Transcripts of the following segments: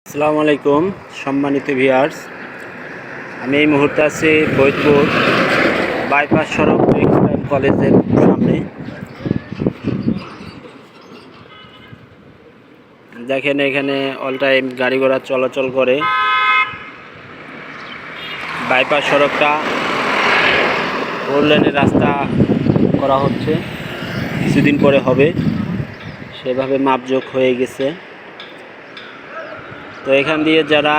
আসসালামু আলাইকুম সম্মানিত ভিউয়ার্স, আমি এই মুহূর্তে আছি ফরিদপুর বাইপাস সড়ক টেক্সটাইল কলেজের সামনে। দেখেন এখানে অল টাইম গাড়ি ঘোড়া চলাচল করে। বাইপাস সড়কটা 4 লেনের রাস্তা করা হচ্ছে, কিছুদিন পরে হবে, সেভাবে মাপজোক হয়ে গেছে। তো এখান দিয়ে যারা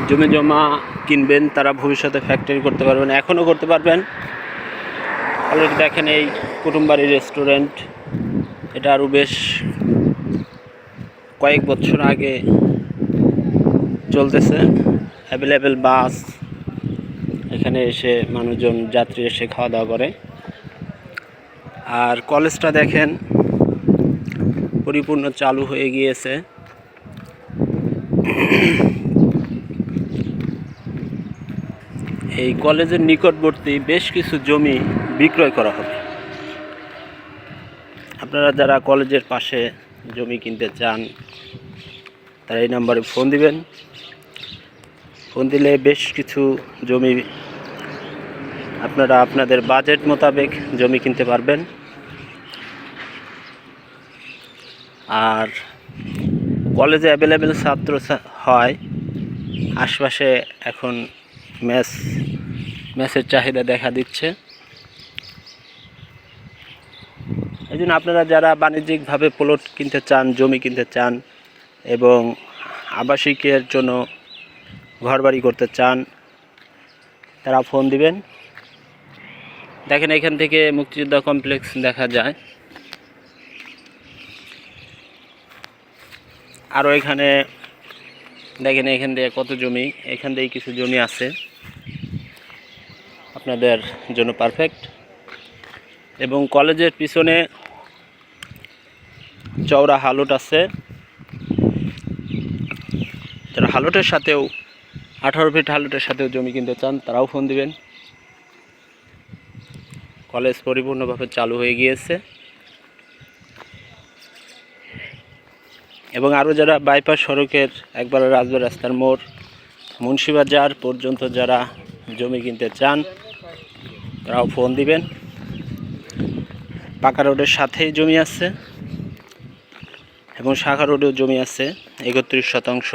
জমি জমা কিনবেন তারা ভবিষ্যতে ফ্যাক্টরি করতে পারবেন, এখনও করতে পারবেন। অলরেডি দেখেন এই কুটুমবাড়ি রেস্টুরেন্ট, এটা আরও বেশ কয়েক বছর আগে চলতেছে। অ্যাভেলেবেল বাস, এখানে এসে মানুষজন যাত্রী এসে খাওয়া দাওয়া করে। আর কলেজটা দেখেন পরিপূর্ণ চালু হয়ে গিয়েছে। এই কলেজের নিকটবর্তী বেশ কিছু জমি বিক্রয় করা হবে। আপনারা যারা কলেজের পাশে জমি কিনতে চান তারা এই নাম্বারে ফোন দিবেন। ফোন দিলে বেশ কিছু জমি আপনারা আপনাদের বাজেট মোতাবেক জমি কিনতে পারবেন। আর কলেজে অ্যাভেলেবেল ছাত্র হয়, আশপাশে এখন মেসের চাহিদা দেখা দিচ্ছে। এই জন্য আপনারা যারা বাণিজ্যিকভাবে প্লট কিনতে চান, জমি কিনতে চান এবং আবাসিকের জন্য ঘরবাড়ি করতে চান তারা ফোন দিবেন। দেখেন এখান থেকে মুক্তিযোদ্ধা কমপ্লেক্স দেখা যায়। আরও এখানে দেখেন এখান দিয়ে কত জমি, এখান দিয়ে কিছু জমি আছে আপনাদের জন্য পারফেক্ট। এবং কলেজের পিছনে চওড়া হালট আছে, যারা হালটের সাথেও 18 ফিট হালটের সাথেও জমি কিনতে চান তারাও ফোন দিবেন। কলেজ পরিপূর্ণভাবে চালু হয়ে গিয়েছে। এবং আরও যারা বাইপাস সড়কের একবারে রাজবাড়ী রাস্তার মোড় মুন্সিবাজার পর্যন্ত যারা জমি কিনতে চান তারাও ফোন দিবেন। পাকা রোডের সাথেই জমি আছে এবং শাখা রোডেও জমি আছে 31 শতাংশ।